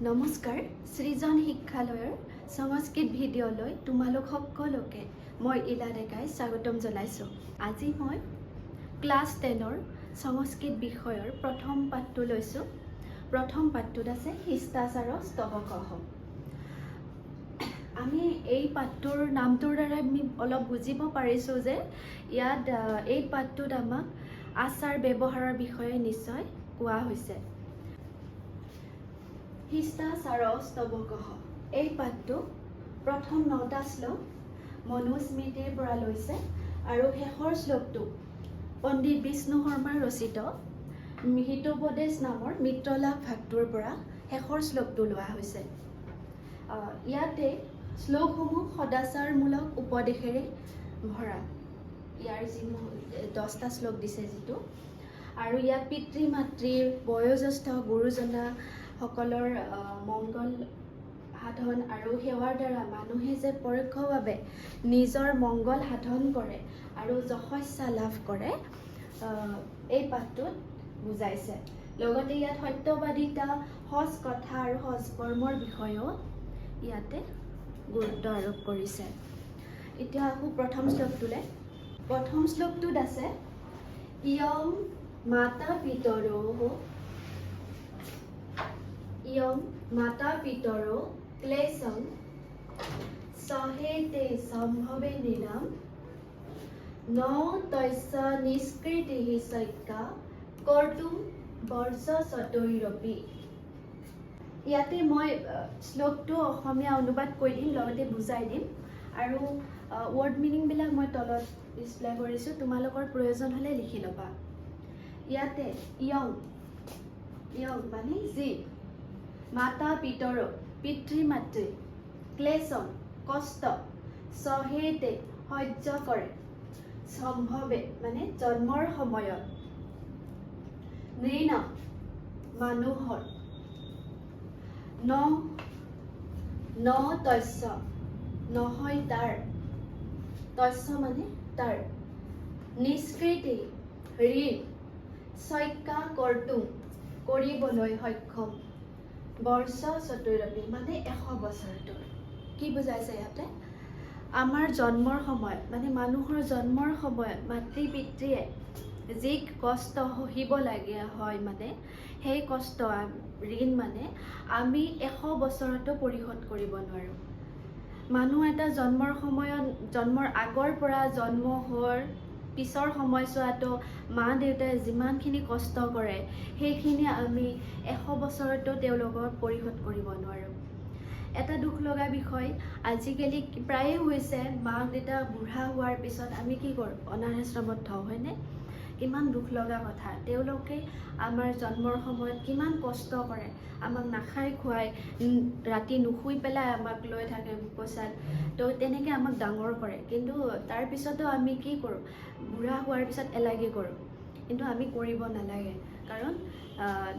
নমস্কাৰ, সৃজন শিক্ষালয়ৰ সংস্কৃত ভিডিঅ'লৈ তোমালোক সকলোকে মই ইলা ডেকাই স্বাগতম জনাইছোঁ। আজি মই ক্লাছ 10ৰ সংস্কৃত বিষয়ৰ প্ৰথম পাঠটো লৈছোঁ। প্ৰথম পাঠটোত আছে শিষ্টাচাৰ স্তৱকঃ। আমি এই পাঠটোৰ নামটোৰ দ্বাৰা আমি অলপ বুজিব পাৰিছোঁ যে ইয়াত এই পাঠটোত আমাক আচাৰ ব্যৱহাৰৰ বিষয়ে নিশ্চয় কোৱা হৈছে। শিষ্টাচাৰ স্তৱকঃ এই পাঠটো প্ৰথম 9টা শ্লোক মনুস্মৃতিৰ পৰা লৈছে আৰু শেষৰ শ্লোকটো পণ্ডিত বিষ্ণু শৰ্মাৰ ৰচিত হিতোপদেশ নামৰ মিত্ৰলাভ ভাগটোৰ পৰা শেষৰ শ্লোকটো লোৱা হৈছে। ইয়াতে শ্লোকসমূহ সদাচাৰমূলক উপদেশেৰে ভৰা। ইয়াৰ যি 10টা শ্লোক দিছে যিটো, আৰু ইয়াত পিতৃ মাতৃ বয়োজ্যেষ্ঠ গুৰুজনা সকলৰ মংগল সাধন আৰু সেৱাৰ দ্বাৰা মানুহে যে পৰোক্ষভাৱে নিজৰ মংগল সাধন কৰে আৰু যশস্যা লাভ কৰে এই পাঠটোত বুজাইছে। লগতে ইয়াত সত্যবাদিতা, সৎ কথা আৰু সৎ কৰ্মৰ বিষয়েও ইয়াতে গুৰুত্ব আৰোপ কৰিছে। এতিয়া আকৌ প্ৰথম শ্লোকটোলৈ। প্ৰথম শ্লোকটোত আছে ইয়ং মাতা পিতৰো ক্লেশং সহেতে সম্ভৱে নিৰাম ন তস্য নিষ্কৃতিঃ শক্যা কৰ্তুম বৰ্জসতৈৰপি। ইয়াতে মই শ্লোকটো অসমীয়া অনুবাদ কৰি দিম, লগতে বুজাই দিম আৰু ৱৰ্ড মিনিংবিলাক মই তলত ডিছপ্লে কৰিছোঁ, তোমালোকৰ প্ৰয়োজন হ'লে লিখি ল'বা। ইয়াতে ইয়ং মানে যি, মাতা পিতৰ পিতৃ মাতৃ, ক্লেশম কষ্ট, সহেতে সহ্য কৰে, সম্ভৱে মানে জন্মৰ সময়ত, নৃণ মানুহৰ, ন তস্য নহয় তাৰ, তস্য মানে তাৰ, নিষ্কৃতি ঋণ, শক্যা কৰ্তুম কৰিবলৈ সক্ষম, বৰ্ষসতৈৰপি মানে 100 বছৰটোৰ। কি বুজাইছে ইয়াতে? আমাৰ জন্মৰ সময়ত মানে মানুহৰ জন্মৰ সময়ত মাতৃ পিতৃয়ে যি কষ্ট সহিব লাগে হয়, মানে সেই কষ্ট ঋণ মানে আমি 100 বছৰতো পৰিশোধ কৰিব নোৱাৰোঁ। মানুহ এটা জন্মৰ সময়ত, জন্মৰ আগৰ পৰা জন্ম হোৱাৰ পিছৰ সময়ছোৱাতো মা দেউতাই যিমানখিনি কষ্ট কৰে সেইখিনি আমি 100 বছৰতো তেওঁলোকক পৰিশোধ কৰিব নোৱাৰোঁ। এটা দুখ লগা বিষয় আজিকালি প্ৰায়ে হৈছে, মা দেউতা বুঢ়া হোৱাৰ পিছত আমি কি কৰোঁ? অনাথ আশ্ৰমত থওঁ, হয়নে? কিমান দুখ লগা কথা। তেওঁলোকে আমাৰ জন্মৰ সময়ত কিমান কষ্ট কৰে, আমাক নাখাই খুৱাই, ৰাতি নুশুই পেলাই আমাক লৈ থাকে কোচাত, তো তেনেকৈ আমাক ডাঙৰ কৰে। কিন্তু তাৰপিছতো আমি কি কৰোঁ? বুঢ়া হোৱাৰ পিছত এলাগি কৰোঁ। কিন্তু আমি কৰিব নালাগে, কাৰণ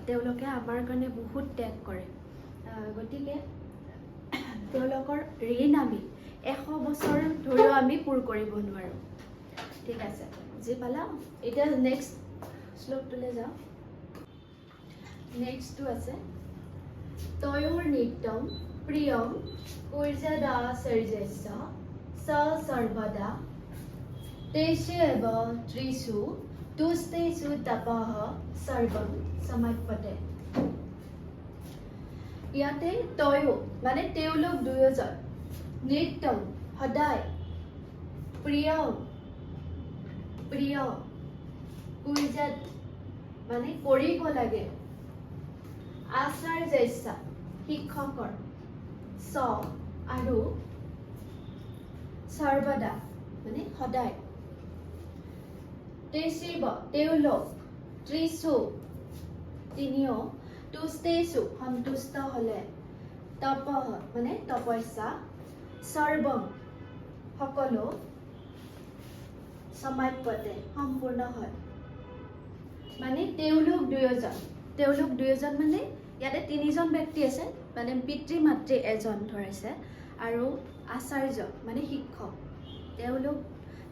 তেওঁলোকে আমাৰ কাৰণে বহুত ত্যাগ কৰে। গতিকে তেওঁলোকৰ ঋণ আমি 100 বছৰ ধৰিও আমি পূৰ কৰিব নোৱাৰোঁ। ঠিক আছে, বুজি পালা? এতিয়া নেক্সট শ্লোকটোলৈ যাওঁ। নেক্সটটো আছে তয়োৰ নিত্যম প্ৰিয়ম কুৰ্যদাচৰ্যস্য স সৰ্বদা তেষু ত্ৰিষু তুষ্টেষু তপঃ সৰ্বং সমাপ্যতে। ইয়াতে তয়ো মানে তেওঁলোক দুয়োজন, নিত্যম সদায়, প্ৰিয় কুৰ্যাত মানে কৰিব লাগে, আচাৰ্যস্য শিক্ষকৰ, স আৰু সৰ্বদা মানে সদায়, তেষু তেওঁলোক, ত্ৰিষু তিনিও, তুষ্টেষু সন্তুষ্ট হ'লে, তপঃ মানে তপস্যা, সৰ্বম সকলো, সমাপ্যতে সম্পূৰ্ণ হয়। মানে তেওঁলোক দুয়োজন মানে ইয়াতে 3জন ব্যক্তি আছে, মানে পিতৃ মাতৃ এজন ধৰাইছে আৰু আচাৰ্য মানে শিক্ষক, তেওঁলোক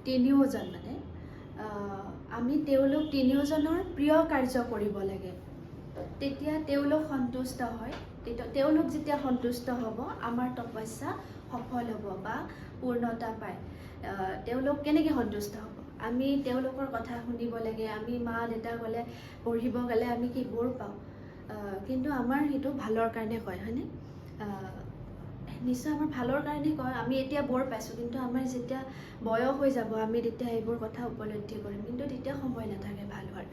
3জন। মানে আমি তেওঁলোক 3জনৰ প্ৰিয় কাৰ্য কৰিব লাগে, তেতিয়া তেওঁলোক সন্তুষ্ট হয় তেওঁলোক যেতিয়া সন্তুষ্ট হ'ব আমাৰ তপস্যা সফল হ'ব বা পূৰ্ণতা পায়। তেওঁলোক কেনেকৈ সন্তুষ্ট হ'ব? আমি তেওঁলোকৰ কথা শুনিব লাগে, আমি মা দেউতা গ'লে পঢ়িব গ'লে আমি কি বৰ পাওঁ, কিন্তু আমাৰ সেইটো ভালৰ কাৰণে কয়, হয়নে? নিশ্চয় আমাৰ ভালৰ কাৰণে কয়। আমি এতিয়া বৰ পাইছোঁ, কিন্তু আমাৰ যেতিয়া বয়স হৈ যাব আমি তেতিয়া এইবোৰ কথা উপলব্ধি কৰিম, কিন্তু তেতিয়া সময় নাথাকে ভাল হোৱাৰ।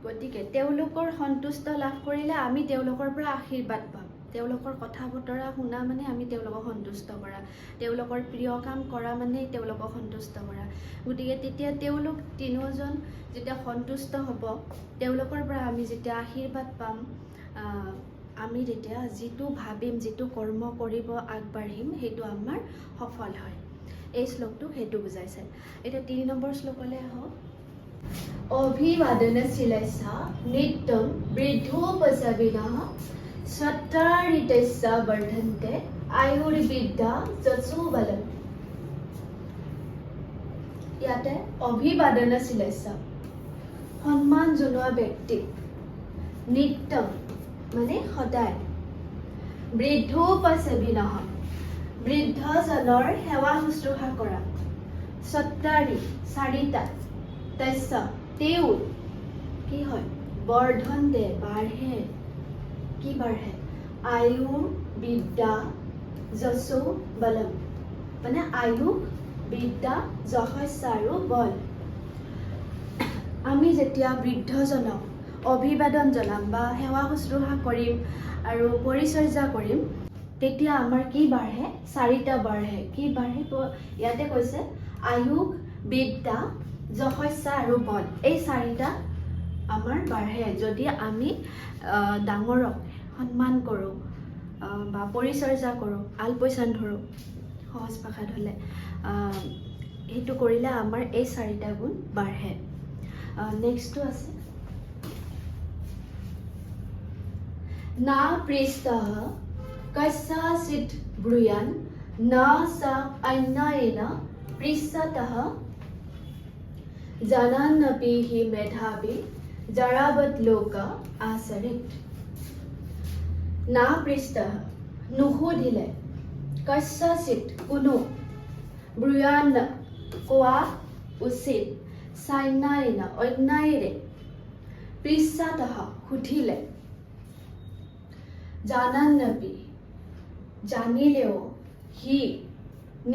গতিকে তেওঁলোকৰ সন্তুষ্ট লাভ কৰিলে আমি তেওঁলোকৰ পৰা আশীৰ্বাদ পাম। তেওঁলোকৰ কথা বতৰা শুনা মানে আমি তেওঁলোকক সন্তুষ্ট কৰা, তেওঁলোকৰ প্ৰিয় কাম কৰা মানে তেওঁলোকক সন্তুষ্ট কৰা। গতিকে তেতিয়া তেওঁলোক তিনিওজন যেতিয়া সন্তুষ্ট হ'ব, তেওঁলোকৰ পৰা আমি যেতিয়া আশীৰ্বাদ পাম, আমি তেতিয়া যিটো ভাবিম, যিটো কৰ্ম কৰিব আগবাঢ়িম সেইটো আমাৰ সফল হয়। এই শ্লোকটোক সেইটো বুজাইছে। এতিয়া 3 নম্বৰ শ্লোকলৈ আহক। অভিবাদনশীলস্য নিত্যং বৃদ্ধোপচাবিনঃ সত্তাৰিতস্য বৰ্ধন্তে আয়ুৰ্বিদ্যা যশোবলম। ইয়াতে অভিবাদনশীলস্য সন্মান জনোৱা ব্যক্তি, নিত্যং মানে সদায়, বৃদ্ধোপচাবিনঃ বৃদ্ধজনৰ সেৱা শুশ্ৰূষা কৰা, সত্তাৰি 4টা, তস্য তেওঁৰ কি হয়, বৰ্ধন্তে বাঢ়ে, কি বাঢ়ে, আয়ু বিদ্যা যশো বলম মানে আয়ু বিদ্যা যশস্য আৰু বল। আমি যেতিয়া বৃদ্ধজনক অভিবাদন জনাম বা সেৱা শুশ্ৰূষা কৰিম আৰু পৰিচৰ্যা কৰিম, তেতিয়া আমাৰ কি বাঢ়ে, 4টা বাঢ়ে। কি বাঢ়ে? ইয়াতে কৈছে আয়ু বিদ্যা যশস্য আৰু বল, এই 4টা আমাৰ বাঢ়ে যদি আমি ডাঙৰক সন্মান কৰোঁ বা পৰিচৰ্যা কৰোঁ, আলপৈচান ধৰোঁ, সহজ ভাষাত হ'লে সেইটো কৰিলে আমাৰ এই 4টা গুণ বাঢ়ে। নেক্সটটো আছে না পৃষ্টঃ কস্যাচিৎ ব্ৰূয়ান না সা অন্যয়েন পৃচ্ছতঃ জানান্নপি হি মেধাবী জৰাবৎ লোক আচৰিত। না পৃষ্টঃ নুসুধিলে, কস্যাচিৎ কোনো, ব্ৰূয়ান কোৱা উচিত, সান্যায়েন অন্যায়েৰে, পৃচ্ছতঃ সুধিলে, জানান্নপি জানিলেও, হি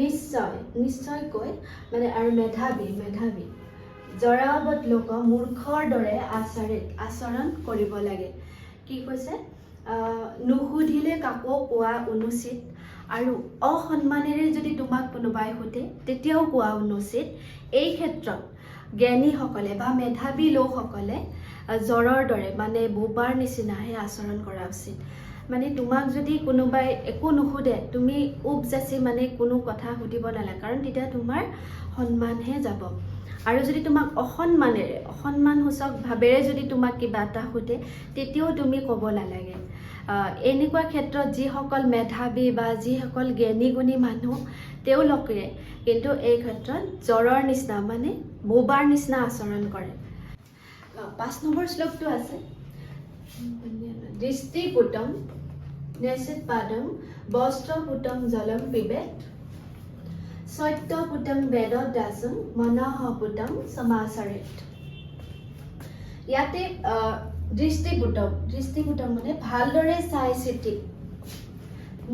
নিশ্চয় নিশ্চয়কৈ মানে আৰু মেধাবী জৰাবৎ লোক মূৰ্খৰ দৰে আচৰণ কৰিব লাগে। কি কৈছে? নুসুধিলে কাকো কোৱা অনুচিত, আৰু অসন্মানেৰে যদি তোমাক কোনোবাই সোধে তেতিয়াও কোৱা অনুচিত। এই ক্ষেত্ৰত জ্ঞানীসকলে বা মেধাবী লোকসকলে জ্বৰৰ দৰে মানে বোবাৰ নিচিনাহে আচৰণ কৰা উচিত। মানে তোমাক যদি কোনোবাই একো নুসুধে, তুমি উপজাচি মানে কোনো কথা সুধিব নালাগে, কাৰণ তেতিয়া তোমাৰ সন্মানহে যাব। আৰু যদি তোমাক অসন্মানসূচক ভাৱেৰে যদি তোমাক কিবা এটা সোধে তেতিয়াও তুমি ক'ব নালাগে। এনেকুৱা ক্ষেত্ৰত যিসকল মেধাবী বা যিসকল জ্ঞানী গুণী মানুহ, তেওঁলোকে কিন্তু এই ক্ষেত্ৰত জ্বৰৰ নিচিনা মানে বোবাৰ নিচিনা আচৰণ কৰে। 5 নম্বৰ শ্লোকটো আছে দৃষ্টিপুটম নেচিৎপাদম বস্ত্ৰপুটম জলম পিবেত সত্যপুটম বেদদাসম মনঃপুটম সমাচৰেত। ইয়াতে দৃষ্টিপুটম মানে ভালদৰে চাই চিতি,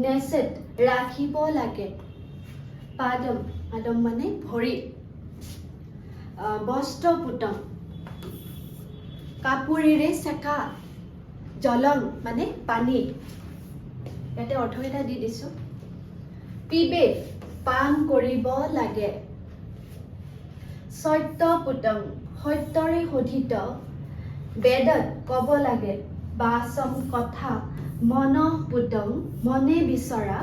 নেচিত ৰাখিব লাগে, পাদম মানে ভৰি, বস্ত্ৰপুটম কাপোৰেৰে চেকা, জলম মানে পানী, ইয়াতে অৰ্থকেইটা দি দিছোঁ। পিবেত পান কৰিব লাগে, সত্যপুটম সত্যৰে শোধিত, বেদত ক'ব লাগে, বাচম কথা, মনঃপুটম মনে বিচৰা,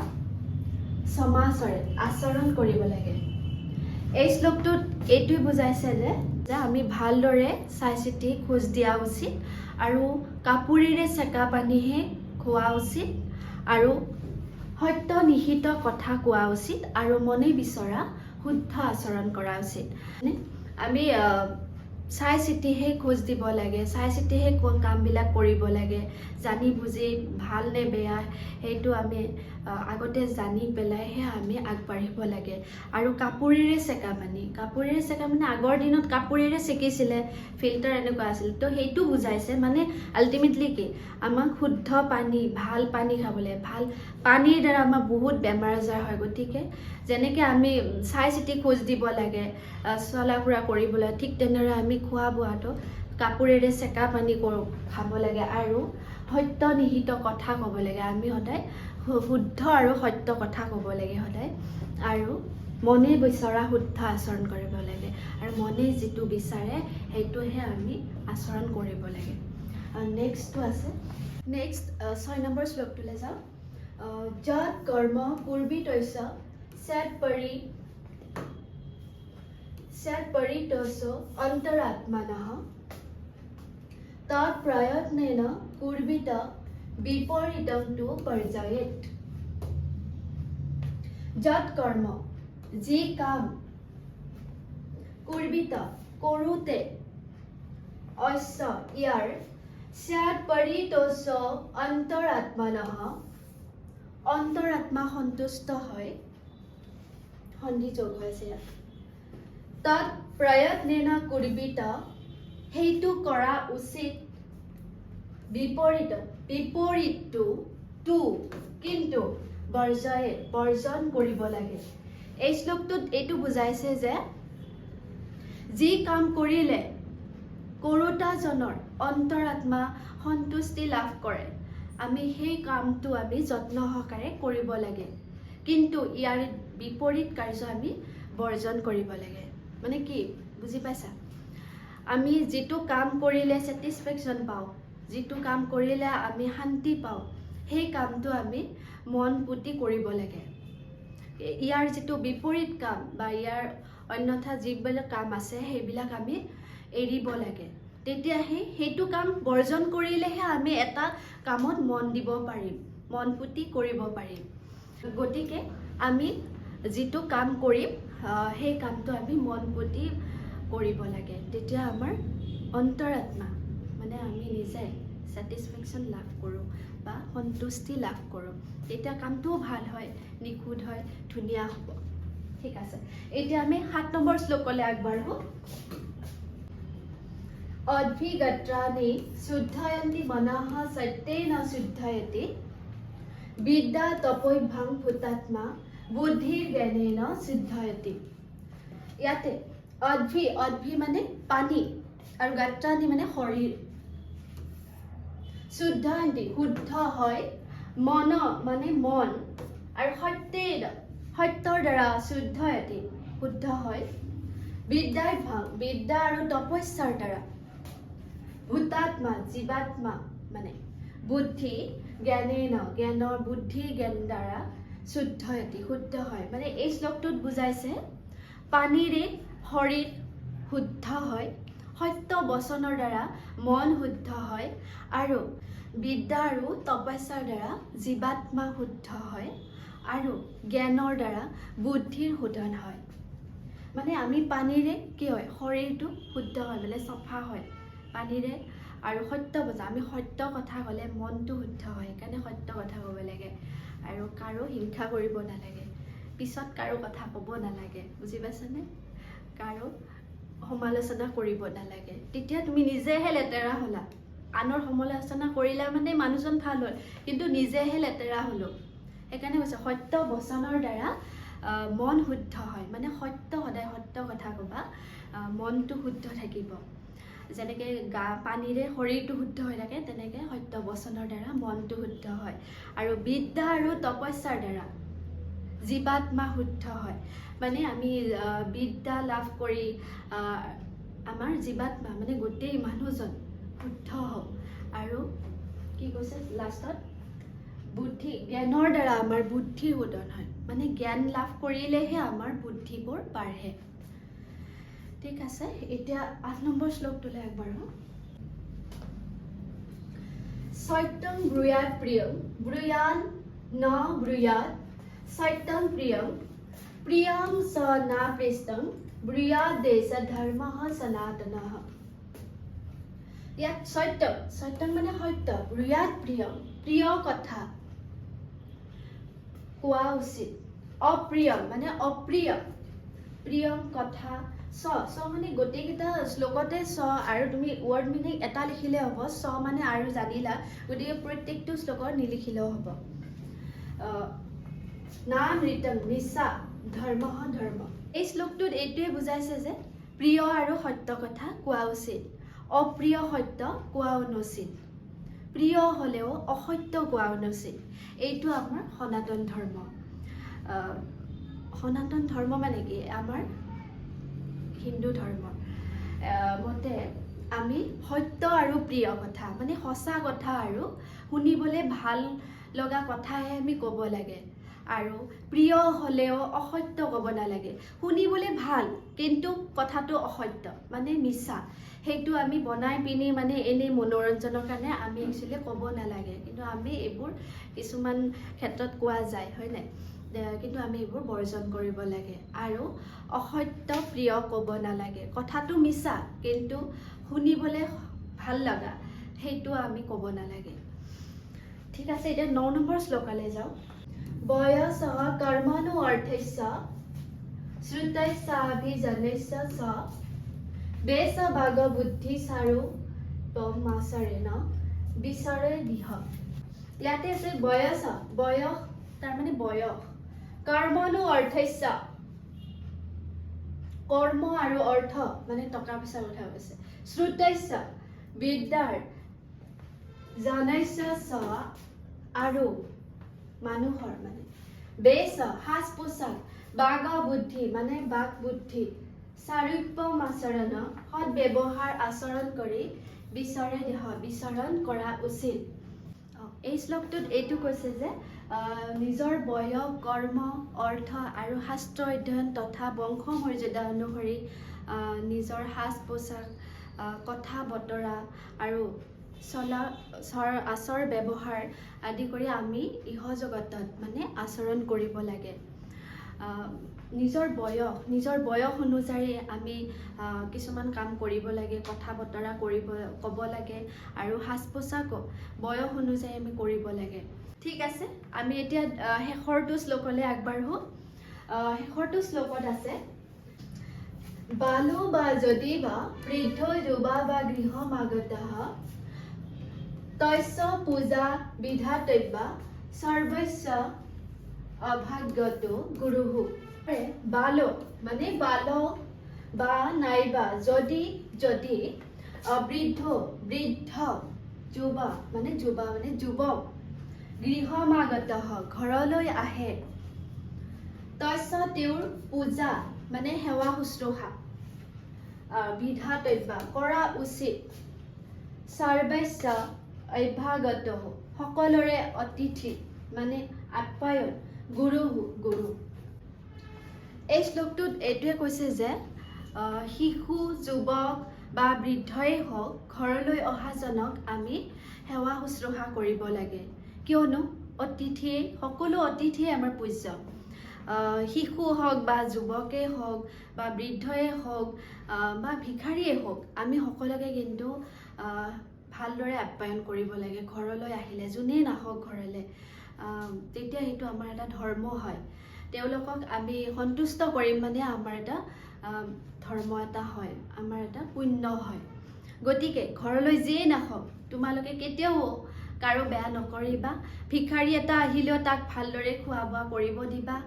সমাচৰে আচৰণ কৰিব লাগে। এই শ্লোকটোত এইটোৱে বুজাইছে যে আমি ভালদৰে চাই চিতি খোজ দিয়া উচিত, আৰু কাপোৰেৰে চেকা পানীহে খোৱা উচিত, আৰু সত্য নিহিত কথা কোৱা উচিত, আৰু মনে বিচৰা শুদ্ধ আচৰণ কৰা উচিত। আমি চাই চিতিহে খোজ দিব লাগে, চাই চিতিহে কামবিলাক কৰিব লাগে, জানি বুজি ভাল নে বেয়া সেইটো আমি আগতে জানি পেলাইহে আমি আগবাঢ়িব লাগে। আৰু কাপোৰেৰে চেকা পানী আগৰ দিনত কাপোৰেৰে চেকিছিলে, ফিল্টাৰ এনেকুৱা আছিল, তো সেইটো বুজাইছে। মানে আল্টিমেটলি কি, আমাক শুদ্ধ পানী, ভাল পানী খাবলৈ, ভাল পানীৰ দ্বাৰা আমাৰ বহুত বেমাৰ আজাৰ হয়। গতিকে যেনেকৈ আমি চাই চিতি খোজ দিব লাগে, চলা ফুৰা কৰিবলৈ, ঠিক তেনেদৰে আমি খোৱা বোৱাটো কাপোৰেৰে চেকা পানী খাব লাগে আৰু সত্য নিহিত কথা ক'ব লাগে। আমি সদায় শুদ্ধ আৰু সত্য কথা ক'ব লাগে সদায়, আৰু মনে বিচৰা শুদ্ধ আচৰণ কৰিব লাগে, আৰু মনে যিটো বিচাৰে সেইটোহে আমি আচৰণ কৰিব লাগে। নেক্সটটো আছে, নেক্সট 6 নম্বৰ শ্লোকটোলৈ যাওঁ। যৎ কৰ্ম কুৰ্বিতস্য স্যাৎ পৰিতোষো অন্তৰাত্মনঃ তৎ প্ৰয়ত্নেন কুৰ্বিত বিপৰীতং তু পৰ্যয়েৎ। যৎ কৰ্ম, যি কাম, কুৰ্বিত কৰোঁতে, অস্য ইয়াৰ, স্যাৎ পৰিতোষো অন্তৰাত্মনঃ অন্তৰাত্মা সন্তুষ্ট হয়, সন্ধি যোগ হৈছে ইয়াত। তৎ প্ৰয়ত্নেন কুৰ্বিত, সেইটো কৰা উচিত, বিপৰীতটো কিন্তু বৰ্জন কৰিব লাগে। এই শ্লোকটোত এইটো বুজাইছে যে যি কাম কৰিলে কৰোঁতাজনৰ অন্তৰাত্মা সন্তুষ্টি লাভ কৰে, আমি সেই কামটো আমি যত্ন সহকাৰে কৰিব লাগে, কিন্তু ইয়াৰ বিপৰীত কাৰ্য আমি বৰ্জন কৰিব লাগে। মানে কি বুজি পাইছা? আমি যিটো কাম কৰিলে ছেটিছফেকশ্যন পাওঁ, যিটো কাম কৰিলে আমি শান্তি পাওঁ, সেই কামটো আমি মন পুতি কৰিব লাগে। ইয়াৰ যিটো বিপৰীত কাম বা ইয়াৰ অন্যথা যিবিলাক কাম আছে সেইবিলাক আমি এৰিব লাগে। তেতিয়াহে সেইটো কাম বৰ্জন কৰিলেহে আমি এটা কামত মন দিব পাৰিম, মন পুতি কৰিব পাৰিম। গতিকে আমি যিটো কাম কৰিম সেই কামটো আমি মন পুতি কৰিব লাগে, তেতিয়া আমাৰ অন্তৰাত্মা মানে আমি নিজে ছেটিছফেকশ্যন লাভ কৰোঁ বা সন্তুষ্টি লাভ কৰোঁ, তেতিয়া কামটোও ভাল হয়, নিখুঁত হয়, ধুনীয়া হ'ব। ঠিক আছে, এতিয়া আমি 7 নম্বৰ শ্লোকলৈ আগবাঢ়োঁ। অদ্ভিগত্ৰাণি শুদ্ধয়ন্তি মনঃ সত্যেন শুদ্ধয়তি বিদ্যা তপোভ্যাং ভূতাত্মা বুদ্ধিৰ জ্ঞানেন শুদ্ধয়তি। ইয়াতে অদ্ভি মানে পানী আৰু গাত্ৰাণি মানে শৰীৰ, শুদ্ধয়ন্তি শুদ্ধ হয়, মন মানে মন, আৰু সত্যৰ দ্বাৰা শুদ্ধয়তি শুদ্ধ হয়, বিদ্যা আৰু তপস্যাৰ দ্বাৰা, ভূতাত্মা জীৱাত্মা মানে বুদ্ধি, জ্ঞানৰ বুদ্ধি জ্ঞান দ্বাৰা শুদ্ধয়তি শুদ্ধ হয়। মানে এই শ্লোকটোত বুজাইছে পানীৰে শৰীৰ শুদ্ধ হয়, সত্য বচনৰ দ্বাৰা মন শুদ্ধ হয়, আৰু বিদ্যা আৰু তপস্যাৰ দ্বাৰা জীৱাত্মা শুদ্ধ হয়, আৰু জ্ঞানৰ দ্বাৰা বুদ্ধিৰ শোধন হয়। মানে আমি পানীৰে কি হয়, শৰীৰটো শুদ্ধ হয়, মানে চফা হয় পানীৰে, আৰু সত্য বচন, আমি সত্য কথা ক'লে মনটো শুদ্ধ হয়, সেইকাৰণে সত্য কথা ক'ব লাগে, আৰু কাৰো হিংসা কৰিব নালাগে, পিছত কাৰো কথা ক'ব নালাগে, বুজি পাইছানে? কাৰো সমালোচনা কৰিব নালাগে, তেতিয়া তুমি নিজেহে লেতেৰা হ'লা। আনৰ সমালোচনা কৰিলা মানে মানুহজন ভাল হ'ল, কিন্তু নিজেহে লেতেৰা হ'লো। সেইকাৰণে কৈছে সত্য বচনৰ দ্বাৰা মন শুদ্ধ হয়, মানে সদায় সত্য কথা ক'বা, মনটো শুদ্ধ থাকিব। যেনেকৈ পানীৰে শৰীৰটো শুদ্ধ হৈ থাকে, তেনেকৈ সত্য বচনৰ দ্বাৰা মনটো শুদ্ধ হয়, আৰু বিদ্যা আৰু তপস্যাৰ দ্বাৰা জীৱাত্মা শুদ্ধ হয়। মানে আমি বিদ্যা লাভ কৰি আমাৰ জীৱাত্মা মানে গোটেই মানুহজন শুদ্ধ হওক, আৰু কি কৈছে লাষ্টত জ্ঞানৰ দ্বাৰা আমাৰ বুদ্ধিৰ শোধন হয়, মানে জ্ঞান লাভ কৰিলেহে আমাৰ বুদ্ধিবোৰ বাঢ়ে। ঠিক আছে, এতিয়া 8 নম্বৰ শ্লোকটোলৈ আগবাঢ়ো। সত্যং ব্রূয়াৎ প্রিয়ং ব্রূয়ান ন ব্রূয়াৎ সত্যং প্রিয়ং প্রিয়ং স না পৃষ্টং ব্রূয়াৎ দেশ ধর্মঃ সনাতনঃ। ইয়াত সত্যম সত্যম মানে সত্য বিৰাট প্ৰিয় কথা কোৱা উচিত অপ্ৰিয় মানে অপ্ৰিয় প্ৰিয় কথা চ মানে গোটেইকেইটা শ্লোকতে চ আৰু তুমি ৱৰ্ড মিনিং এটা লিখিলে হ'ব চ মানে আৰু জানিলা গতিকে প্ৰত্যেকটো শ্লোকত নিলিখিলেও হ'ব নানৃতম নিচা ধৰ্ম এই শ্লোকটোত এইটোৱে বুজাইছে যে প্ৰিয় আৰু সত্য কথা কোৱা উচিত অপ্ৰিয় সত্য কোৱা অনুচিত প্ৰিয় হ'লেও অসত্য কোৱা অনুচিত এইটো আমাৰ সনাতন ধৰ্ম সনাতন ধৰ্ম মানে কি আমাৰ হিন্দু ধৰ্মৰ মতে আমি সত্য আৰু প্ৰিয় কথা মানে সঁচা কথা আৰু শুনিবলৈ ভাল লগা কথাহে আমি ক'ব লাগে আৰু প্ৰিয় হ'লেও অসত্য ক'ব নালাগে শুনিবলৈ ভাল কিন্তু কথাটো অসত্য মানে মিছা সেইটো আমি বনাই পিনি মানে এনেই মনোৰঞ্জনৰ কাৰণে আমি একচুৱেলি ক'ব নালাগে কিন্তু আমি এইবোৰ কিছুমান ক্ষেত্ৰত কোৱা যায় হয় নাই কিন্তু আমি এইবোৰ বৰ্জন কৰিব লাগে আৰু অসত্য প্ৰিয় ক'ব নালাগে কথাটো মিছা কিন্তু শুনিবলৈ ভাল লগা সেইটো আমি ক'ব নালাগে ঠিক আছে এতিয়া 9 নম্বৰ শ্লোকলৈ যাওঁ বয়সঃ কৰ্মণো অৰ্থস্য শ্ৰুতস্যাভিযানস্য চ বেশভাগ বুদ্ধিচাৰো মাচাৰেণ বিচাৰে দিহ ইয়াতে আছে বয়স তাৰমানে বয়স কৰ্মণো অৰ্থস্য কৰ্ম আৰু অৰ্থ মানে টকা পইচাৰ কথা কৈছে শ্ৰুতস্য বিদ্যাৰ জানস্য চ আৰু মানুহৰ মানে বেশ সাজ পোছাক বাগ বুদ্ধি মানে বাক বুদ্ধি চাৰুপ্যম আচৰণ সৎ ব্যৱহাৰ আচৰণ কৰি বিচৰণ কৰা উচিত এই শ্লোকটোত এইটো কৈছে যে নিজৰ বয়স কৰ্ম অৰ্থ আৰু শাস্ত্ৰ অধ্যয়ন তথা বংশ মৰ্যাদা অনুসৰি নিজৰ সাজ পোছাক কথা বতৰা আৰু আচৰ ব্যৱহাৰ আদি কৰি আমি ইহ জগতত মানে আচৰণ কৰিব লাগে নিজৰ বয়স অনুযায়ী আমি কিছুমান কাম কৰিব লাগে কথা বতৰা ক'ব লাগে আৰু সাজ পোছাকো বয়স অনুযায়ী আমি কৰিব লাগে ঠিক আছে আমি এতিয়া শেষৰটো শ্লোকলৈ আগবাঢ়ো শেষৰটো শ্লোকত আছে বালু বা যদি বা বৃদ্ধ যুৱা বা গৃহমাগতঃ তস্য পূজা বিধাতব্যা সৰ্বস্য অভাগ্যতো গুৰুহু বাল মানে বাল বা নাইবা যদি বৃদ্ধ যুৱা মানে যুৱক গৃহমাগতঃ ঘৰলৈ আহে তস্য তেওঁৰ পূজা মানে সেৱা শুশ্ৰূষা বিধাতব্যা কৰা উচিত সৰ্বস্য অভ্যাগত সকলোৰে অতিথি মানে আপ্যায়ন গুৰু এই শ্লোকটোত এইটোৱে কৈছে যে শিশু যুৱক বা বৃদ্ধই হওক ঘৰলৈ অহাজনক আমি সেৱা শুশ্ৰূষা কৰিব লাগে কিয়নো সকলো অতিথিয়ে আমাৰ পূজ্য শিশু হওক বা যুৱকেই হওক বা বৃদ্ধই হওক বা ভিখাৰীয়ে হওক আমি সকলোকে কিন্তু ভালদৰে আপ্যায়ন কৰিব লাগে ঘৰলৈ আহিলে যোনেই নাহক ঘৰলৈ তেতিয়া সেইটো আমাৰ এটা ধৰ্ম হয় তেওঁলোকক আমি সন্তুষ্ট কৰিম মানে আমাৰ এটা ধৰ্ম এটা হয় আমাৰ এটা পুণ্য হয় গতিকে ঘৰলৈ যিয়েই নাহক তোমালোকে কেতিয়াও কাৰো বেয়া নকৰিবা ভিখাৰী এটা আহিলেও তাক ভালদৰে খোৱা বোৱা কৰিব দিবা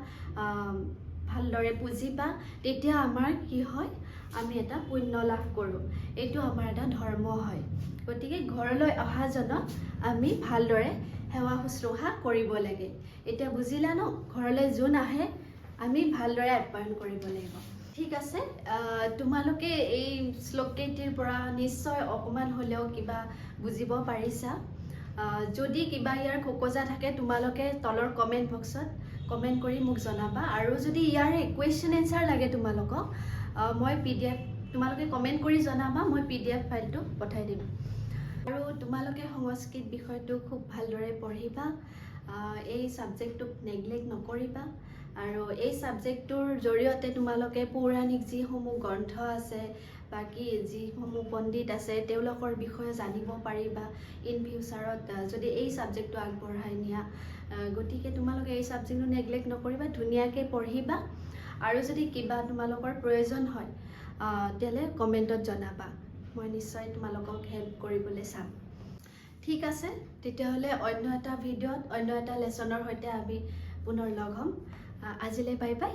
ভালদৰে পুজিবা তেতিয়া আমাৰ কি হয় আমি এটা পুণ্য লাভ কৰোঁ এইটো আমাৰ এটা ধৰ্ম হয় গতিকে ঘৰলৈ অহাজনক আমি ভালদৰে সেৱা শুশ্ৰূষা কৰিব লাগে এতিয়া বুজিলা ন ঘৰলৈ যোন আহে আমি ভালদৰে আপ্যায়ন কৰিব লাগিব ঠিক আছে তোমালোকে এই শ্লোককেইটিৰ পৰা নিশ্চয় অকণমান হ'লেও কিবা বুজিব পাৰিছা যদি কিবা ইয়াৰ খোকোজা থাকে তোমালোকে তলৰ কমেণ্ট বক্সত কমেণ্ট কৰি মোক জনাবা আৰু যদি ইয়াৰে কুৱেশ্যন এনচাৰ লাগে তোমালোকক মই PDF তোমালোকে কমেণ্ট কৰি জনাবা মই PDF ফাইলটো পঠাই দিম আৰু তোমালোকে সংস্কৃত বিষয়টো খুব ভালদৰে পঢ়িবা এই সাবজেক্টটোক নেগলেক্ট নকৰিবা আৰু এই সাবজেক্টটোৰ জৰিয়তে তোমালোকে পৌৰাণিক যিসমূহ গ্ৰন্থ আছে বাকী যিসমূহ পণ্ডিত আছে তেওঁলোকৰ বিষয়ে জানিব পাৰিবা ইন ফিউচাৰত যদি এই ছাবজেক্টটো আগবঢ়াই নিয়া। গতিকে তোমালোকে এই ছাবজেক্টটো নেগলেক্ট নকৰিবা, ধুনীয়াকৈ পঢ়িবা। আৰু যদি কিবা তোমালোকৰ প্ৰয়োজন হয় তেতিয়াহ'লে কমেণ্টত জনাবা, মই নিশ্চয় তোমালোকক হেল্প কৰিবলৈ চাম। ঠিক আছে, তেতিয়াহ'লে অন্য এটা ভিডিঅ'ত অন্য এটা লেচনৰ সৈতে আমি পুনৰ লগ হ'ম। আজিলৈ বাই বাই।